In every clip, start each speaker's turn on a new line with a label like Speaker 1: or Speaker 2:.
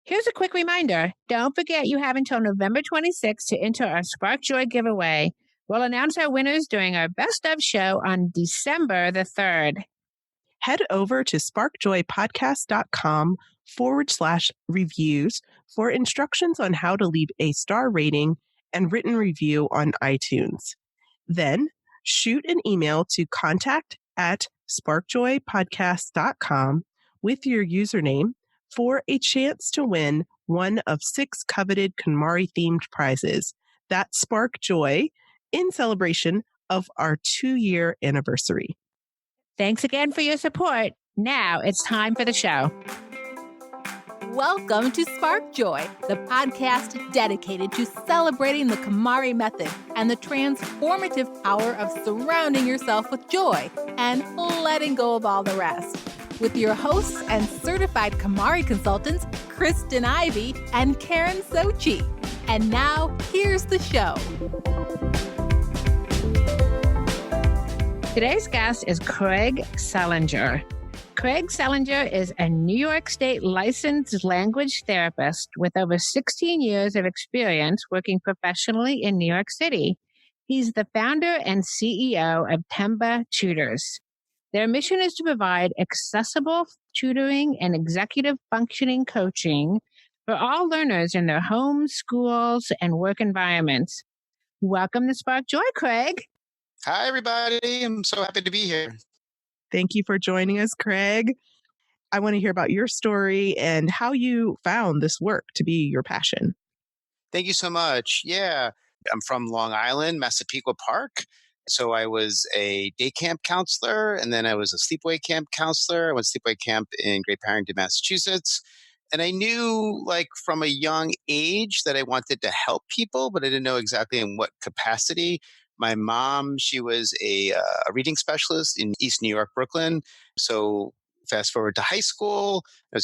Speaker 1: Here's a quick reminder. Don't forget you have until November 26th to enter our Spark Joy giveaway. We'll announce our winners during our Best of show on December the 3rd.
Speaker 2: Head over to sparkjoypodcast.com/reviews for instructions on how to leave a star rating and written review on iTunes. Then shoot an email to contact@sparkjoypodcast.com with your username for a chance to win one of 6 coveted KonMari themed prizes that spark joy in celebration of our 2-year anniversary.
Speaker 1: Thanks again for your support. Now it's time for the show.
Speaker 3: Welcome to Spark Joy, the podcast dedicated to celebrating the KonMari method and the transformative power of surrounding yourself with joy and letting go of all the rest. With your hosts and certified KonMari consultants, Kristen Ivy and Karen Sochi. And now, here's the show.
Speaker 1: Today's guest is Craig Selinger. Craig Selinger is a New York State licensed language therapist with over 16 years of experience working professionally in New York City. He's the founder and CEO of Themba Tutors. Their mission is to provide accessible tutoring and executive functioning coaching for all learners in their homes, schools, and work environments. Welcome to Spark Joy, Craig.
Speaker 4: Hi, everybody. I'm so happy to be here.
Speaker 2: Thank you for joining us, Craig. I want to hear about your story and how you found this work to be your passion.
Speaker 4: Thank you so much. Yeah, I'm from Long Island, Massapequa Park. So I was a day camp counselor, and then I was a sleepaway camp counselor. I went sleepaway camp in Great Barrington, Massachusetts. And I knew, like, from a young age that I wanted to help people, but I didn't know exactly in what capacity. My mom, she was a reading specialist in East New York, Brooklyn. So fast forward to high school, I was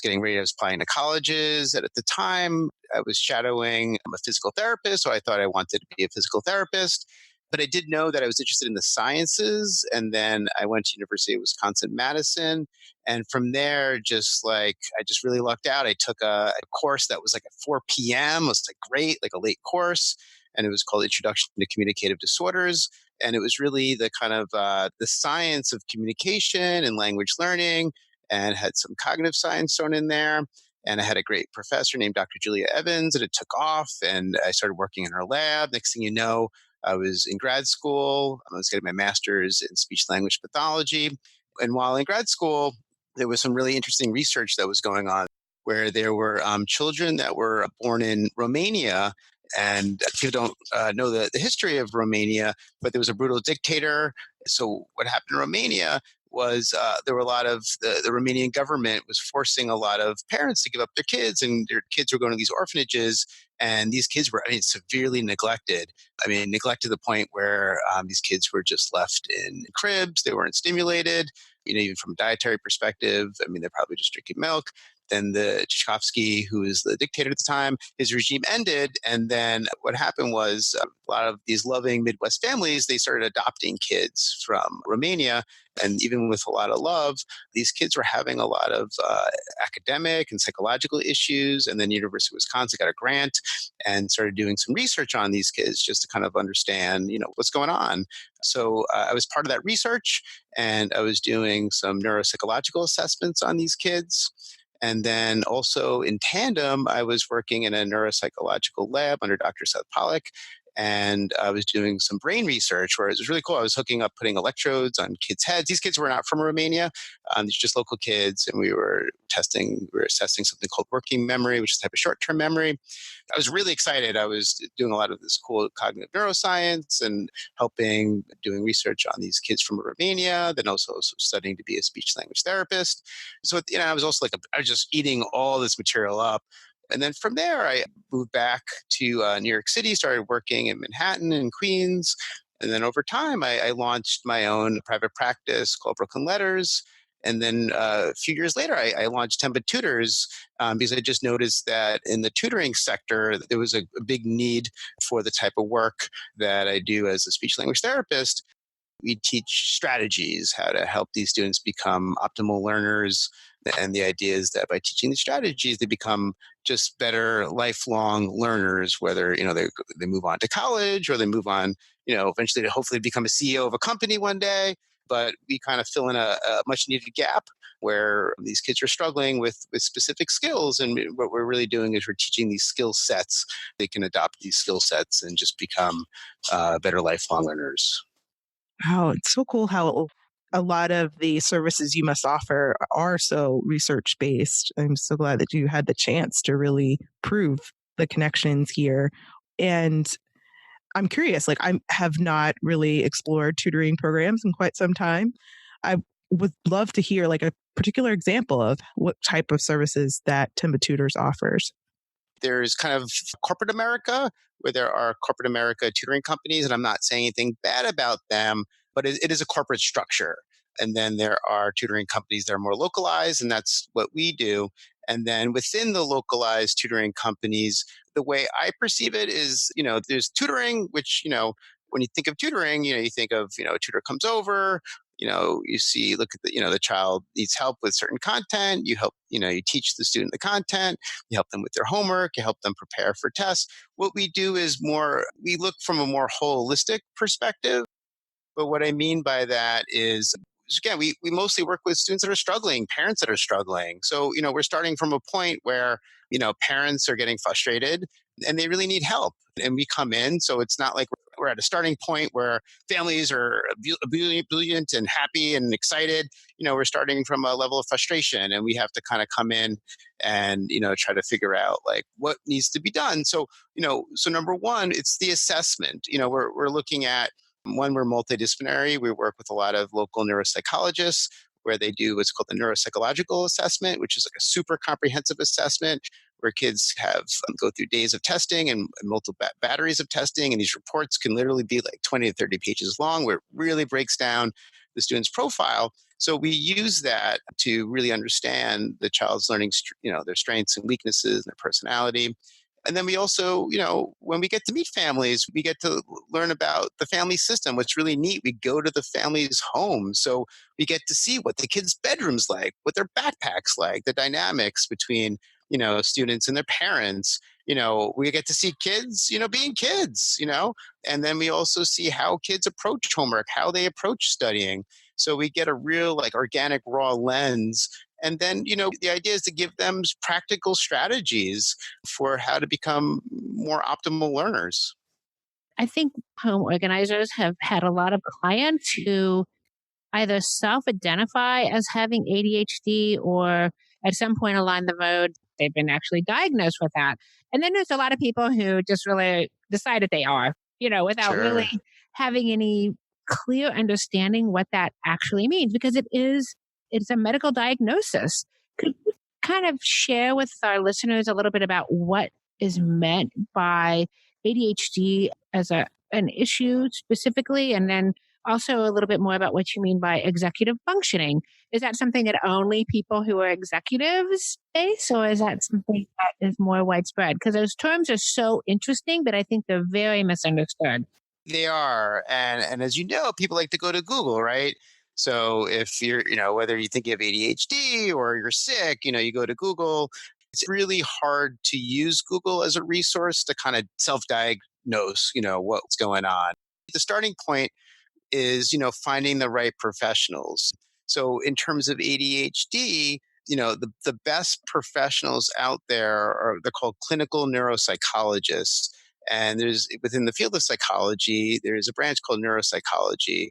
Speaker 4: applying to colleges. And at the time, I was shadowing a physical therapist. So I thought I wanted to be a physical therapist. But I did know that I was interested in the sciences. And then I went to University of Wisconsin-Madison. And from there, I just really lucked out. I took a course that was like at 4 p.m. It was like great, like a late course. And it was called Introduction to Communicative Disorders. And it was really the kind of the science of communication and language learning, and had some cognitive science thrown in there. And I had a great professor named Dr. Julia Evans, and it took off. And I started working in her lab. Next thing you know, I was in grad school. I was getting my master's in speech language pathology. And while in grad school, there was some really interesting research that was going on where there were children that were born in Romania. And people don't know the history of Romania, but there was a brutal dictator. So what happened in Romania was there were a lot of the Romanian government was forcing a lot of parents to give up their kids, and their kids were going to these orphanages. And these kids were, severely neglected. Neglected to the point where these kids were just left in cribs. They weren't stimulated, even from a dietary perspective. They're probably just drinking milk. Then the Tchaikovsky, who was the dictator at the time, his regime ended. And then what happened was a lot of these loving Midwest families, they started adopting kids from Romania. And even with a lot of love, these kids were having a lot of academic and psychological issues. And then University of Wisconsin got a grant and started doing some research on these kids just to kind of understand, what's going on. So I was part of that research, and I was doing some neuropsychological assessments on these kids. And then also in tandem, I was working in a neuropsychological lab under Dr. Seth Pollack. And I was doing some brain research where it was really cool. I was putting electrodes on kids' heads. These kids were not from Romania. These are just local kids. And we were assessing something called working memory, which is a type of short-term memory. I was really excited. I was doing a lot of this cool cognitive neuroscience and doing research on these kids from Romania, then also studying to be a speech language therapist. So, I was also I was just eating all this material up. And then from there, I moved back to New York City, started working in Manhattan and Queens. And then over time, I launched my own private practice called Brooklyn Letters. And then a few years later, I launched Themba Tutors because I just noticed that in the tutoring sector, there was a big need for the type of work that I do as a speech language therapist. We teach strategies, how to help these students become optimal learners, And the idea is that by teaching the strategies, they become just better lifelong learners, whether, they move on to college or they move on, eventually to hopefully become a CEO of a company one day. But we kind of fill in a much needed gap where these kids are struggling with specific skills. And what we're really doing is we're teaching these skill sets. They can adopt these skill sets and just become better lifelong learners.
Speaker 2: Wow, it's so cool how a lot of the services you must offer are so research based. I'm so glad that you had the chance to really prove the connections here. And I'm curious, like I have not really explored tutoring programs in quite some time. I would love to hear like a particular example of what type of services that Themba Tutors offers.
Speaker 4: There's kind of corporate America, where there are corporate America tutoring companies, and I'm not saying anything bad about them, but it is a corporate structure. And then there are tutoring companies that are more localized, and that's what we do. And then within the localized tutoring companies, the way I perceive it is, there's tutoring, which, when you think of tutoring, you think of, a tutor comes over, you see, look at the child needs help with certain content. You help, you teach the student the content, you help them with their homework, you help them prepare for tests. What we do is we look from a more holistic perspective. But what I mean by that is, again, we mostly work with students that are struggling, parents that are struggling. So, we're starting from a point where, parents are getting frustrated and they really need help. And we come in. So it's not like we're at a starting point where families are ebullient and happy and excited. We're starting from a level of frustration, and we have to kind of come in and, try to figure out like what needs to be done. So, so number one, it's the assessment. We're looking at, one, we're multidisciplinary. We work with a lot of local neuropsychologists where they do what's called the neuropsychological assessment, which is like a super comprehensive assessment where kids have go through days of testing and multiple batteries of testing. And these reports can literally be like 20 to 30 pages long, where it really breaks down the student's profile. So we use that to really understand the child's learning, their strengths and weaknesses and their personality. And then we also, when we get to meet families, we get to learn about the family system. What's really neat, we go to the family's home. So we get to see what the kids' bedrooms like, what their backpacks like, the dynamics between, students and their parents. We get to see kids, being kids, and then we also see how kids approach homework, how they approach studying. So we get a real like organic raw lens. And then, the idea is to give them practical strategies for how to become more optimal learners.
Speaker 1: I think home organizers have had a lot of clients who either self identify as having ADHD or at some point along the road, they've been actually diagnosed with that. And then there's a lot of people who just really decided they are, without
Speaker 4: Sure.
Speaker 1: really having any clear understanding what that actually means, because it's a medical diagnosis. Could you kind of share with our listeners a little bit about what is meant by ADHD as an issue specifically, and then also a little bit more about what you mean by executive functioning? Is that something that only people who are executives face, or is that something that is more widespread? Because those terms are so interesting, but I think they're very misunderstood.
Speaker 4: They are. And as you know, people like to go to Google, right? So if you're, whether you think you have ADHD or you're sick, you go to Google. It's really hard to use Google as a resource to kind of self-diagnose, what's going on. The starting point is, finding the right professionals. So in terms of ADHD, the best professionals out there they're called clinical neuropsychologists. And there's within the field of psychology, there's a branch called neuropsychology.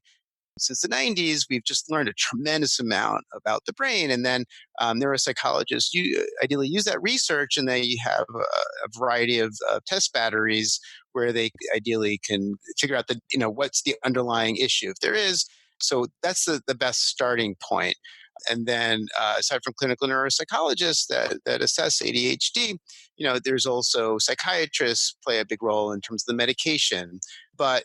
Speaker 4: Since the 90s, we've just learned a tremendous amount about the brain. And then neuropsychologists ideally use that research, and then you have a variety of test batteries where they ideally can figure out what's the underlying issue, if there is. So that's the best starting point. And then aside from clinical neuropsychologists that assess ADHD, there's also psychiatrists play a big role in terms of the medication. But,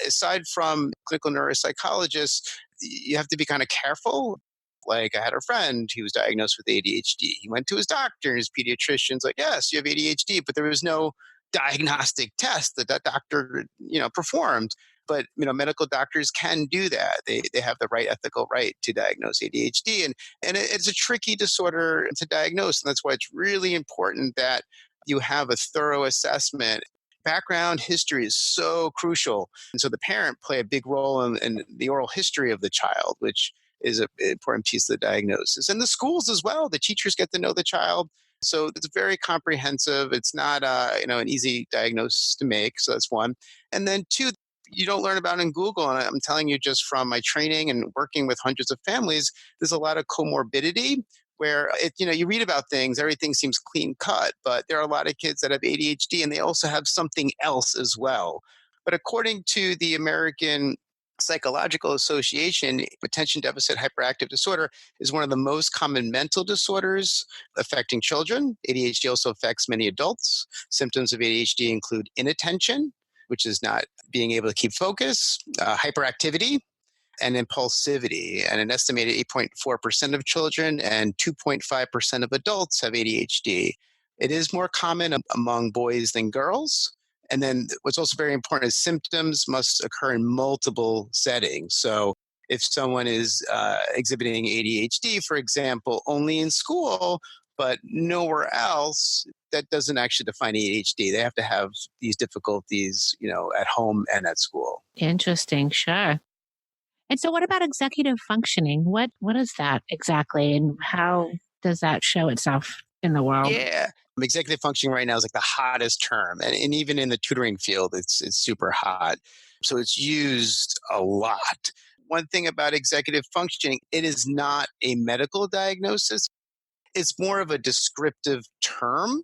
Speaker 4: aside from clinical neuropsychologists, you have to be kind of careful. Like I had a friend who was diagnosed with ADHD. He went to his doctor, and his pediatrician's like, yes, you have ADHD, but there was no diagnostic test that doctor, performed. But medical doctors can do that. They have the right ethical right to diagnose ADHD, and it's a tricky disorder to diagnose, and that's why it's really important that you have a thorough assessment. Background history is so crucial, and so the parent play a big role in the oral history of the child, which is an important piece of the diagnosis. And the schools as well, the teachers get to know the child. So it's very comprehensive. It's not an easy diagnosis to make. So that's one. And then two, you don't learn about in Google. And I'm telling you, just from my training and working with hundreds of families, there's a lot of comorbidity where you read about things, everything seems clean cut, but there are a lot of kids that have ADHD and they also have something else as well. But according to the American Psychological Association, attention deficit hyperactive disorder is one of the most common mental disorders affecting children. ADHD also affects many adults. Symptoms of ADHD include inattention, which is not being able to keep focus, hyperactivity, and impulsivity. And an estimated 8.4% of children and 2.5% of adults have ADHD. It is more common among boys than girls. And then what's also very important is symptoms must occur in multiple settings. So if someone is exhibiting ADHD, for example, only in school, but nowhere else, that doesn't actually define ADHD. They have to have these difficulties, at home and at school.
Speaker 1: Interesting. Sure. And so what about executive functioning? What is that exactly? And how does that show itself in the world?
Speaker 4: Yeah. Executive functioning right now is like the hottest term. And even in the tutoring field, it's super hot. So it's used a lot. One thing about executive functioning, it is not a medical diagnosis. It's more of a descriptive term.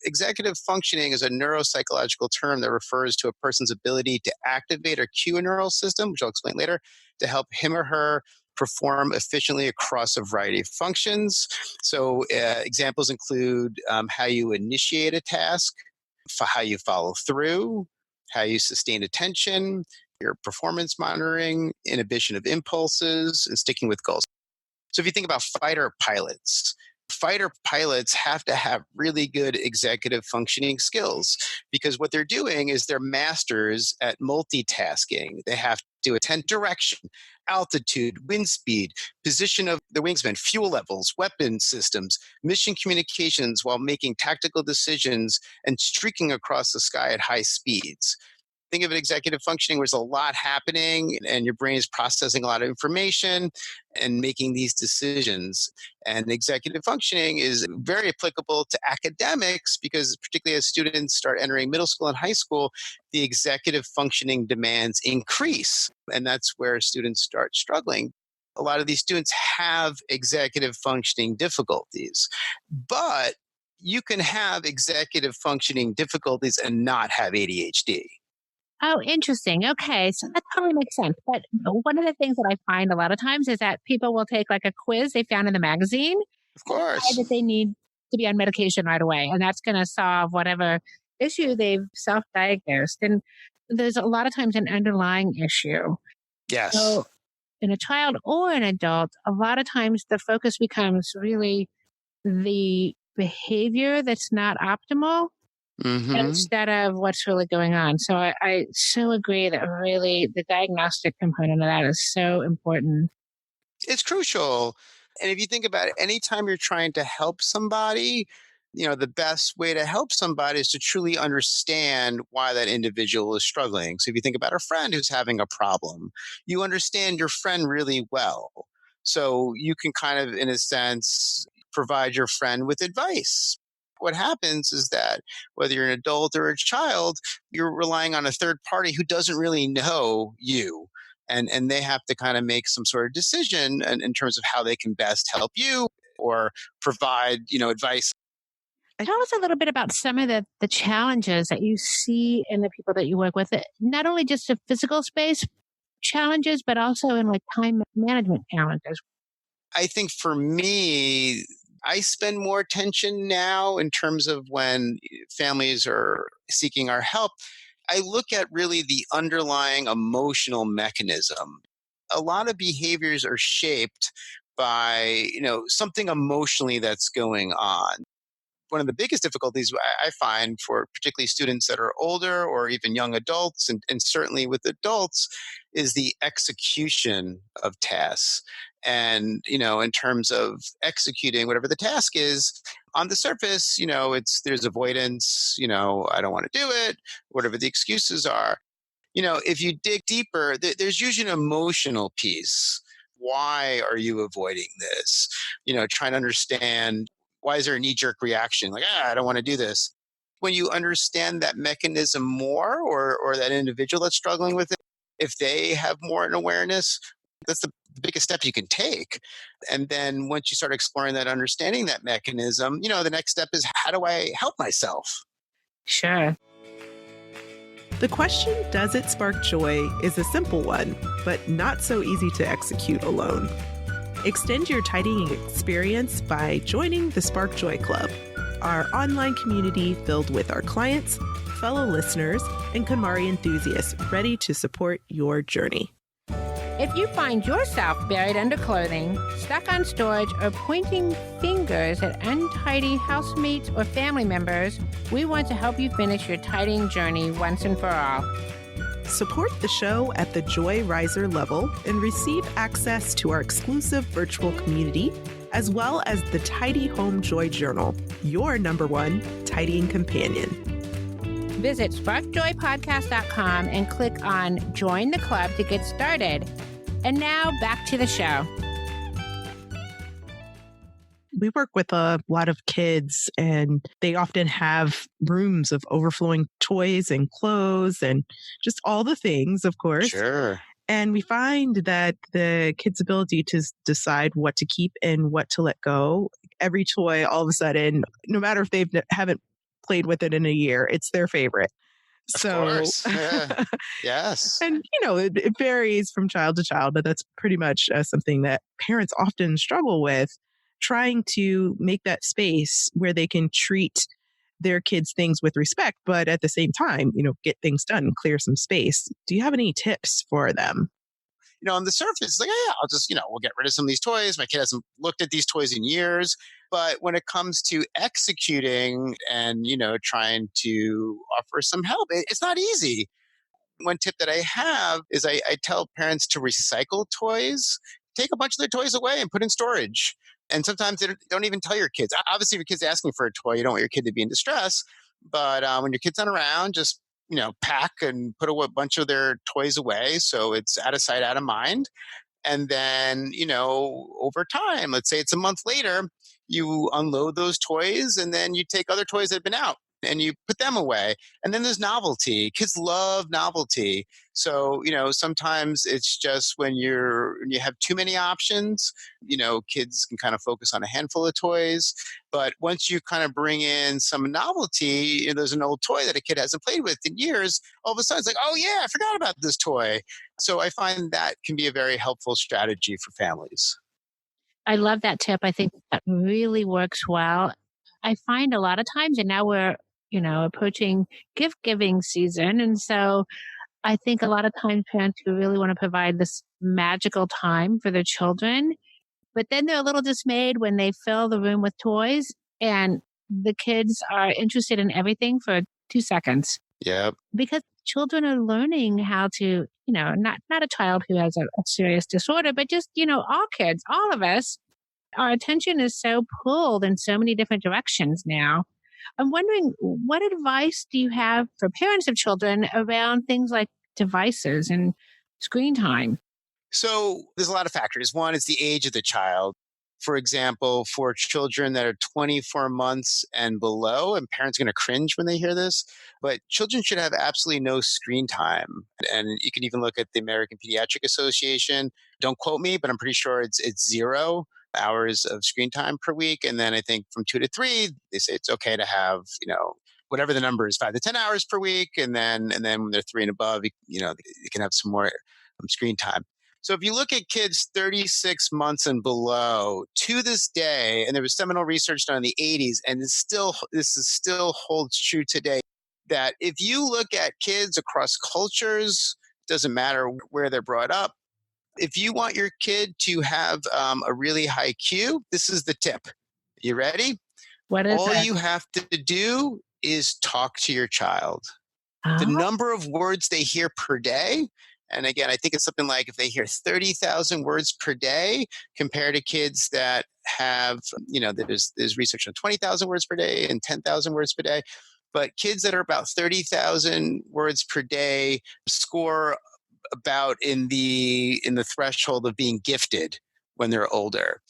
Speaker 4: Executive functioning is a neuropsychological term that refers to a person's ability to activate or cue a neural system, which I'll explain later, to help him or her perform efficiently across a variety of functions. So examples include how you initiate a task, how you follow through, how you sustain attention, your performance monitoring, inhibition of impulses, and sticking with goals. So if you think about fighter pilots have to have really good executive functioning skills because what they're doing is they're masters at multitasking. They have to attend direction, altitude, wind speed, position of the wingsman, fuel levels, weapon systems, mission communications while making tactical decisions and streaking across the sky at high speeds. Think of it executive functioning where there's a lot happening and your brain is processing a lot of information and making these decisions. And executive functioning is very applicable to academics because particularly as students start entering middle school and high school, the executive functioning demands increase. And that's where students start struggling. A lot of these students have executive functioning difficulties, but you can have executive functioning difficulties and not have ADHD.
Speaker 1: Oh, interesting. Okay. So that totally makes sense. But one of the things that I find a lot of times is that people will take like a quiz they found in the magazine,
Speaker 4: Of
Speaker 1: decide
Speaker 4: course.
Speaker 1: that they need to be on medication right away. And that's going to solve whatever issue they've self diagnosed. And there's a lot of times an underlying issue.
Speaker 4: Yes.
Speaker 1: So in a child or an adult, a lot of times the focus becomes really the behavior that's not optimal
Speaker 4: Mm-hmm.
Speaker 1: instead of what's really going on. So I so agree that really the diagnostic component of that is so important.
Speaker 4: It's crucial. And if you think about it, anytime you're trying to help somebody, the best way to help somebody is to truly understand why that individual is struggling. So if you think about a friend who's having a problem, you understand your friend really well. So you can kind of, in a sense, provide your friend with advice. What happens is that whether you're an adult or a child, you're relying on a third party who doesn't really know you. And they have to kind of make some sort of decision in terms of how they can best help you or provide, advice.
Speaker 1: Tell us a little bit about some of the challenges that you see in the people that you work with, not only just the physical space challenges, but also in like time management challenges.
Speaker 4: I think for me, I spend more attention now in terms of when families are seeking our help. I look at really the underlying emotional mechanism. A lot of behaviors are shaped by, something emotionally that's going on. one of the biggest difficulties I find for particularly students that are older or even young adults, and certainly with adults, is the execution of tasks. And, in terms of executing whatever the task is, on the surface, there's avoidance, I don't want to do it, whatever the excuses are. If you dig deeper, there's usually an emotional piece. Why are you avoiding this? Trying to understand, why is there a knee jerk reaction? Like, I don't want to do this. When you understand that mechanism more, or that individual that's struggling with it, if they have more an awareness, that's the biggest step you can take. And then once you start exploring that, understanding that mechanism, the next step is, how do I help myself?
Speaker 1: Sure.
Speaker 2: The question, does it spark joy, is a simple one, but not so easy to execute alone. Extend your tidying experience by joining the Spark Joy Club, our online community filled with our clients, fellow listeners, and KonMari enthusiasts ready to support your journey.
Speaker 1: If you find yourself buried under clothing, stuck on storage, or pointing fingers at untidy housemates or family members, we want to help you finish your tidying journey once and for all.
Speaker 2: Support the show at the Joy Riser level and receive access to our exclusive virtual community, as well as the Tidy Home Joy Journal, your #1 tidying companion.
Speaker 1: Visit sparkjoypodcast.com and click on Join the Club to get started. And now back to the show.
Speaker 2: We work with a lot of kids, and they often have rooms of overflowing toys and clothes and just all the things, of course.
Speaker 4: Sure.
Speaker 2: And we find that the kids' ability to decide what to keep and what to let go, every toy, all of a sudden, no matter if they haven't played with it in a year, it's their favorite.
Speaker 4: Of course. Yeah. Yes.
Speaker 2: And, it varies from child to child, but that's pretty much something that parents often struggle with, trying to make that space where they can treat their kids' things with respect, but at the same time, get things done, clear some space. Do you have any tips for them?
Speaker 4: On the surface, it's like, yeah, I'll just, we'll get rid of some of these toys. My kid hasn't looked at these toys in years. But when it comes to executing and, trying to offer some help, it's not easy. One tip that I have is I tell parents to recycle toys, take a bunch of their toys away and put in storage. And sometimes they don't even tell your kids. Obviously, if your kid's asking for a toy, you don't want your kid to be in distress. But when your kid's not around, just pack and put a bunch of their toys away so it's out of sight, out of mind. And then, over time, let's say it's a month later, you unload those toys and then you take other toys that have been out and you put them away. And then there's novelty. Kids love novelty. So, sometimes it's just when you have too many options, kids can kind of focus on a handful of toys. But once you kind of bring in some novelty, there's an old toy that a kid hasn't played with in years, all of a sudden it's like, oh yeah, I forgot about this toy. So I find that can be a very helpful strategy for families.
Speaker 1: I love that tip. I think that really works well. I find a lot of times, and now we're, approaching gift giving season. And so I think a lot of times parents who really want to provide this magical time for their children, but then they're a little dismayed when they fill the room with toys and the kids are interested in everything for 2 seconds.
Speaker 4: Yep.
Speaker 1: Because children are learning how to, not a child who has a serious disorder, but just, all kids, all of us, our attention is so pulled in so many different directions now. I'm wondering, what advice do you have for parents of children around things like devices and screen time?
Speaker 4: So there's a lot of factors. One is the age of the child. For example, for children that are 24 months and below, and parents are going to cringe when they hear this, but children should have absolutely no screen time. And you can even look at the American Pediatric Association. Don't quote me, but I'm pretty sure it's 0 hours of screen time per week. And then I think from 2 to 3, they say it's okay to have, whatever the number is, 5 to 10 hours per week. And then when they're 3 and above, you can have some more screen time. So if you look at kids 36 months and below, to this day, and there was seminal research done in the 80s, and this still holds true today, that if you look at kids across cultures, doesn't matter where they're brought up, if you want your kid to have a really high Q, this is the tip. You ready?
Speaker 1: What is
Speaker 4: All
Speaker 1: that?
Speaker 4: you have to do is talk to your child. The
Speaker 1: Oh,
Speaker 4: number of words they hear per day, and again, I think it's something like if they hear 30,000 words per day compared to kids that have, there's research on 20,000 words per day and 10,000 words per day. But kids that are about 30,000 words per day score about in the threshold of being gifted when they're older.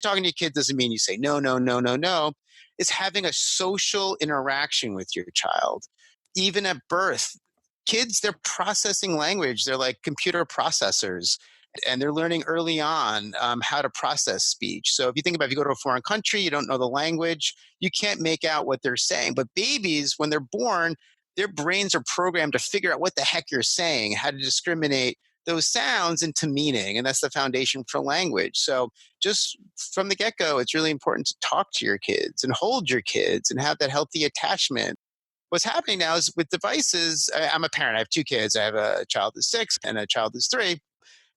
Speaker 4: Talking to your kid doesn't mean you say no, no, no, no, no. It's having a social interaction with your child. Even at birth, kids, they're processing language. They're like computer processors, and they're learning early on how to process speech. So if you think about if you go to a foreign country, you don't know the language, you can't make out what they're saying. But babies, when they're born, their brains are programmed to figure out what the heck you're saying, how to discriminate those sounds into meaning. And that's the foundation for language. So just from the get-go, it's really important to talk to your kids and hold your kids and have that healthy attachment. What's happening now is with devices, I'm a parent, I have two kids. I have a child who's 6 and a child who's 3.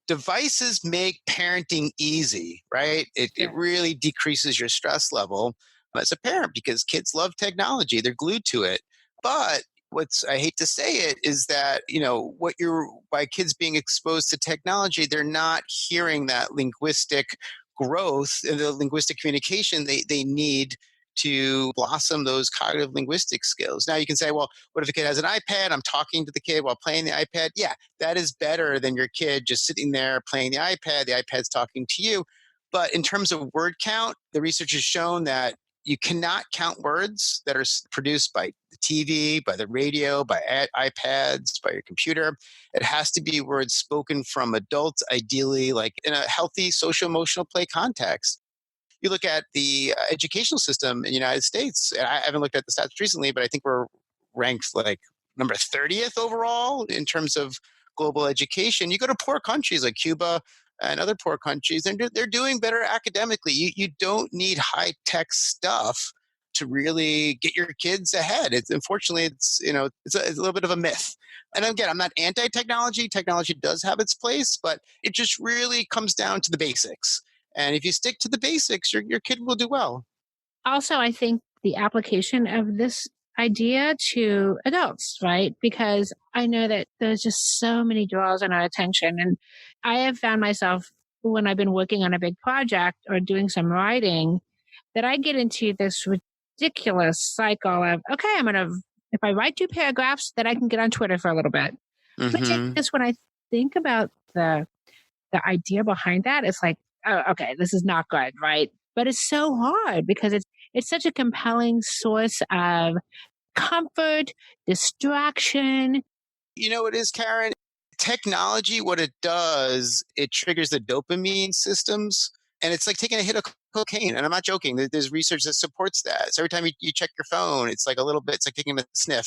Speaker 4: Devices make parenting easy, right? It
Speaker 1: sure.
Speaker 4: really decreases your stress level as a parent because kids love technology. They're glued to it. But I hate to say it is that, by kids being exposed to technology, they're not hearing that linguistic growth and the linguistic communication they need to blossom those cognitive linguistic skills. Now you can say, well, what if a kid has an iPad? I'm talking to the kid while playing the iPad. Yeah, that is better than your kid just sitting there playing the iPad. The iPad's talking to you. But in terms of word count, the research has shown that you cannot count words that are produced by the TV, by the radio, by iPads, by your computer. It has to be words spoken from adults, ideally, like in a healthy social emotional play context. You look at the educational system in the United States, and I haven't looked at the stats recently, but I think we're ranked like number 30th overall in terms of global education. You go to poor countries like Cuba and other poor countries, and they're doing better academically. You don't need high tech stuff to really get your kids ahead. Unfortunately, it's a little bit of a myth. And again, I'm not anti-technology. Technology does have its place, but it just really comes down to the basics. And if you stick to the basics, your kid will do well.
Speaker 1: Also, I think the application of this idea to adults, right? Because I know that there's just so many draws on our attention. And I have found myself when I've been working on a big project or doing some writing that I get into this ridiculous cycle of, okay, if I write 2 paragraphs, then I can get on Twitter for a little bit. Which
Speaker 4: Mm-hmm.
Speaker 1: is when I think about the idea behind that, it's like, oh, okay, this is not good, right? But it's so hard because it's such a compelling source of comfort, distraction.
Speaker 4: You know what it is, Karen? Technology, what it does, it triggers the dopamine systems. And it's like taking a hit of cocaine. And I'm not joking. There's research that supports that. So every time you check your phone, it's like a little bit, it's like taking a sniff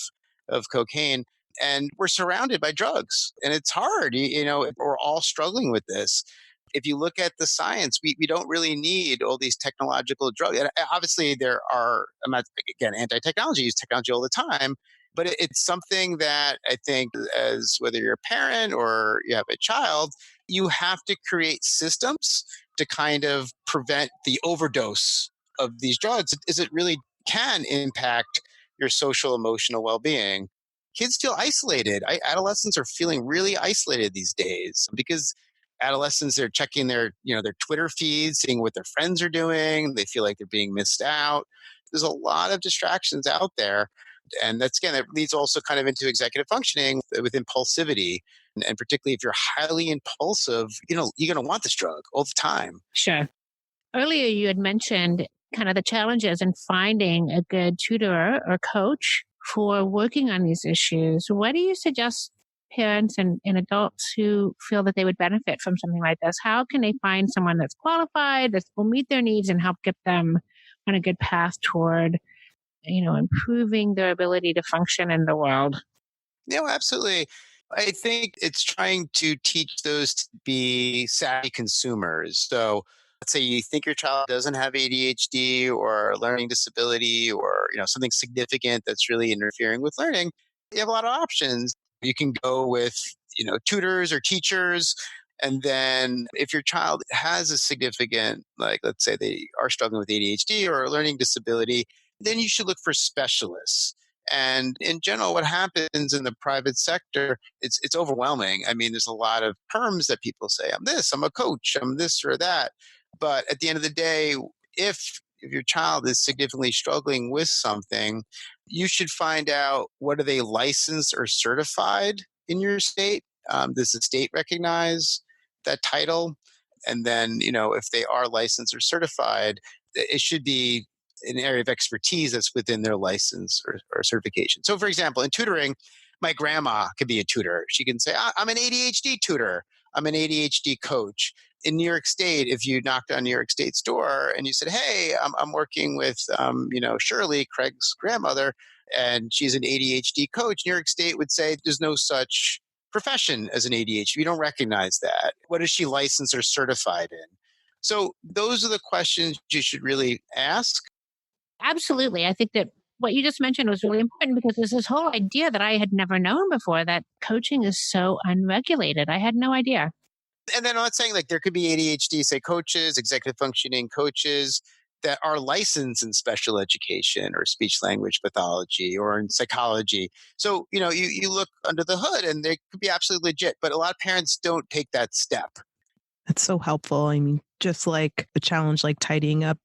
Speaker 4: of cocaine. And we're surrounded by drugs. And it's hard. We're all struggling with this. If you look at the science, we don't really need all these technological drugs. And obviously, I'm not, again, anti technology, use technology all the time. But it's something that I think, as whether you're a parent or you have a child, you have to create systems to kind of prevent the overdose of these drugs, as it really can impact your social emotional well-being. Kids feel isolated. Adolescents are feeling really isolated these days because adolescents are checking their Twitter feeds, seeing what their friends are doing. They feel like they're being missed out. There's a lot of distractions out there. And that leads also kind of into executive functioning with impulsivity. And particularly if you're highly impulsive, you're going to want this drug all the time.
Speaker 1: Sure. Earlier, you had mentioned kind of the challenges in finding a good tutor or coach for working on these issues. What do you suggest parents and adults who feel that they would benefit from something like this? How can they find someone that's qualified, that will meet their needs and help get them on a good path toward, improving their ability to function in the world?
Speaker 4: Absolutely. I think it's trying to teach those to be savvy consumers. So let's say you think your child doesn't have ADHD or learning disability or something significant that's really interfering with learning. You have a lot of options. You can go with tutors or teachers And then if your child has a significant, like, let's say they are struggling with ADHD or a learning disability, then you should look for specialists. And in general, what happens in the private sector, it's overwhelming. I mean, there's a lot of terms that people say, I'm this, I'm a coach, I'm this or that. But at the end of the day, if your child is significantly struggling with something, you should find out, what are they licensed or certified in your state? Does the state recognize that title? And then, if they are licensed or certified, it should be an area of expertise that's within their license or certification. So, for example, in tutoring, my grandma could be a tutor. She can say, I'm an ADHD tutor, I'm an ADHD coach. In New York State, if you knocked on New York State's door and you said, hey, I'm working with, Shirley, Craig's grandmother, and she's an ADHD coach, New York State would say there's no such profession as an ADHD. We don't recognize that. What is she licensed or certified in? So those are the questions you should really ask.
Speaker 1: Absolutely. I think that what you just mentioned was really important because there's this whole idea that I had never known before that coaching is so unregulated. I had no idea.
Speaker 4: And then I'm not saying, like, there could be ADHD, say, coaches, executive functioning coaches that are licensed in special education or speech language pathology or in psychology. So, you look under the hood and they could be absolutely legit, but a lot of parents don't take that step.
Speaker 2: That's so helpful. I mean, just like the challenge, like tidying up,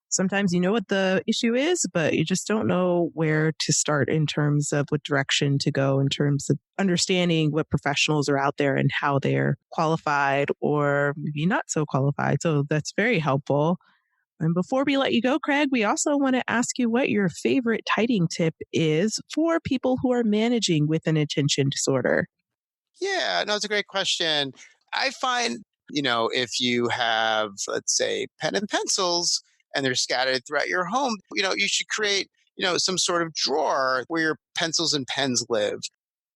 Speaker 2: sometimes you know what the issue is, but you just don't know where to start in terms of what direction to go, in terms of understanding what professionals are out there and how they're qualified or maybe not so qualified. So that's very helpful. And before we let you go, Craig, we also want to ask you what your favorite tidying tip is for people who are managing with an attention disorder.
Speaker 4: Yeah, no, it's a great question. I find, if you have, let's say, pen and pencils and they're scattered throughout your home, you should create, some sort of drawer where your pencils and pens live.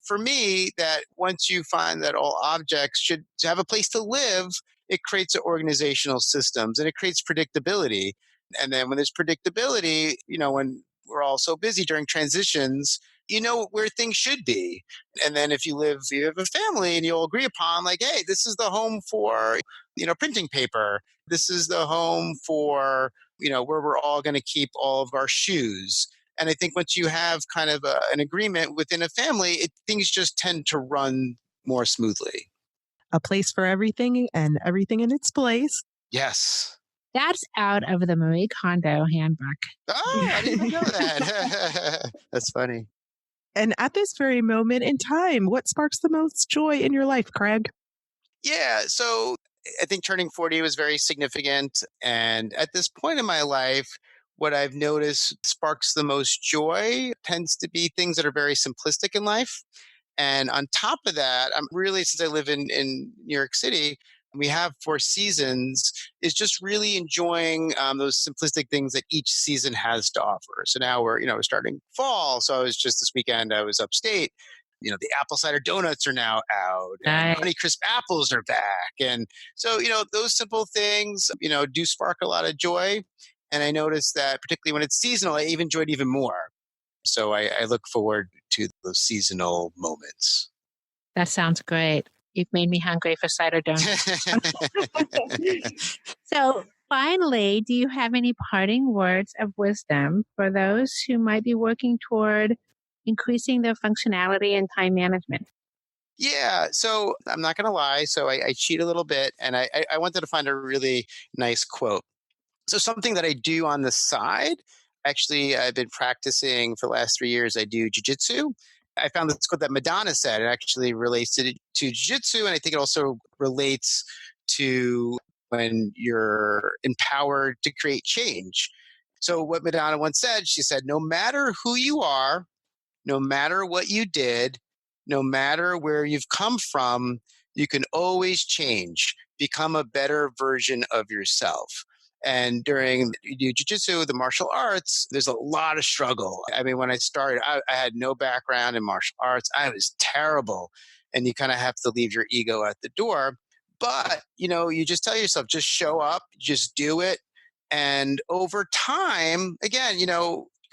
Speaker 4: For me, that once you find that all objects should have a place to live, it creates organizational systems and it creates predictability. And then when there's predictability, when we're all so busy during transitions, you know where things should be. And then if you have a family and you'll agree upon, like, hey, this is the home for, printing paper. This is the home for, where we're all going to keep all of our shoes. And I think once you have kind of an agreement within a family, things just tend to run more smoothly.
Speaker 2: A place for everything and everything in its place.
Speaker 4: Yes.
Speaker 1: That's out of the Marie Kondo handbook.
Speaker 4: Oh, I didn't even know that. That's funny.
Speaker 2: And at this very moment in time, what sparks the most joy in your life, Craig?
Speaker 4: Yeah. So I think turning 40 was very significant. And at this point in my life, what I've noticed sparks the most joy tends to be things that are very simplistic in life. And on top of that, I'm really, since I live in New York City, we have 4 seasons, is just really enjoying those simplistic things that each season has to offer. So now we're starting fall. So I was just this weekend, I was upstate. The apple cider donuts are now out and
Speaker 1: Nice.
Speaker 4: Honey Crisp apples are back. And so, those simple things, do spark a lot of joy. And I noticed that particularly when it's seasonal, I even enjoy it even more. So I look forward to those seasonal moments.
Speaker 1: That sounds great. You've made me hungry for cider donuts. So, finally, do you have any parting words of wisdom for those who might be working toward increasing their functionality and time management?
Speaker 4: Yeah, so I'm not going to lie. So I cheat a little bit, and I wanted to find a really nice quote. So something that I do on the side, actually, I've been practicing for the last 3 years. I do jujitsu. I found this quote that Madonna said. It actually relates to jujitsu, and I think it also relates to when you're empowered to create change. So what Madonna once said, she said, "No matter who you are, no matter what you did, no matter where you've come from, you can always change, become a better version of yourself." And during jiu-jitsu, the martial arts, there's a lot of struggle. I mean, when I started, I had no background in martial arts. I was terrible. And you kind of have to leave your ego at the door. But, you just tell yourself, just show up, just do it. And over time, again,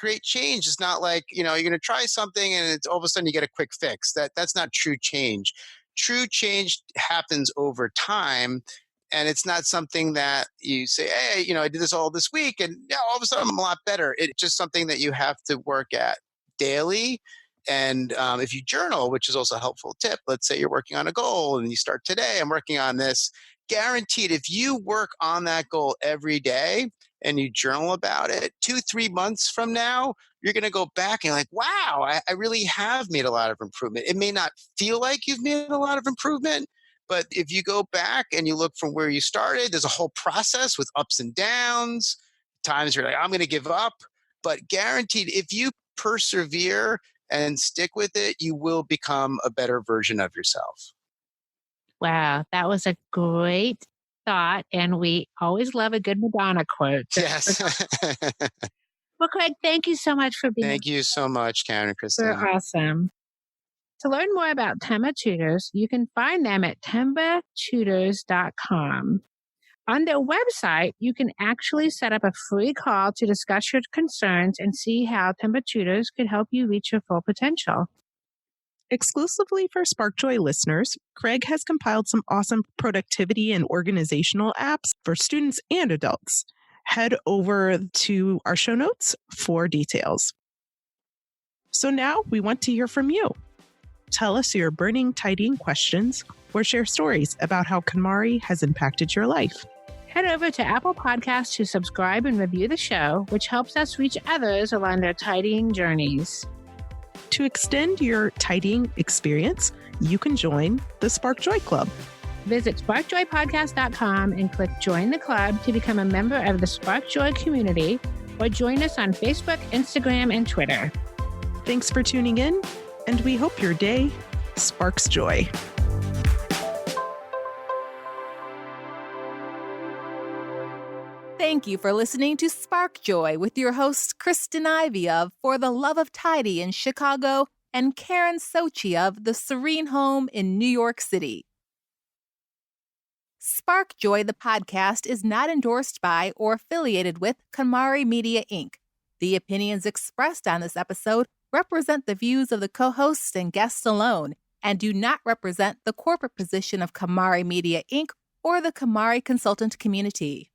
Speaker 4: create change. It's not like, you're going to try something and it's all of a sudden you get a quick fix. That's not true change. true change happens over time. And it's not something that you say, hey, I did this all this week and yeah, all of a sudden I'm a lot better. It's just something that you have to work at daily. And if you journal, which is also a helpful tip, let's say you're working on a goal and you start today, I'm working on this. Guaranteed, if you work on that goal every day and you journal about it, 2-3 months from now, you're going to go back and you're like, wow, I really have made a lot of improvement. It may not feel like you've made a lot of improvement, but if you go back and you look from where you started, there's a whole process with ups and downs. Times you're like, I'm going to give up. But guaranteed, if you persevere and stick with it, you will become a better version of yourself.
Speaker 1: Wow, that was a great thought. And we always love a good Madonna quote.
Speaker 4: Yes.
Speaker 1: Well, Craig, thank you so much for being
Speaker 4: Thank you so much, Karen and Kristen.
Speaker 1: You're awesome. To learn more about Themba Tutors, you can find them at ThembaTutors.com. On their website, you can actually set up a free call to discuss your concerns and see how Themba Tutors could help you reach your full potential.
Speaker 2: Exclusively for SparkJoy listeners, Craig has compiled some awesome productivity and organizational apps for students and adults. Head over to our show notes for details. So now we want to hear from you. Tell us your burning tidying questions or share stories about how KonMari has impacted your life.
Speaker 1: Head over to Apple Podcasts to subscribe and review the show, which helps us reach others along their tidying journeys.
Speaker 2: To extend your tidying experience, you can join the SparkJoy Club.
Speaker 1: Visit sparkjoypodcast.com and click Join the Club to become a member of the SparkJoy community, or join us on Facebook, Instagram, and Twitter.
Speaker 2: Thanks for tuning in, and we hope your day sparks joy.
Speaker 3: Thank you for listening to Spark Joy with your hosts Kristen Ivy of For the Love of Tidy in Chicago and Karen Sochi of The Serene Home in New York City. Spark Joy, the podcast, is not endorsed by or affiliated with KonMari Media, Inc. The opinions expressed on this episode represent the views of the co-hosts and guests alone and do not represent the corporate position of KonMari Media, Inc. or the KonMari consultant community.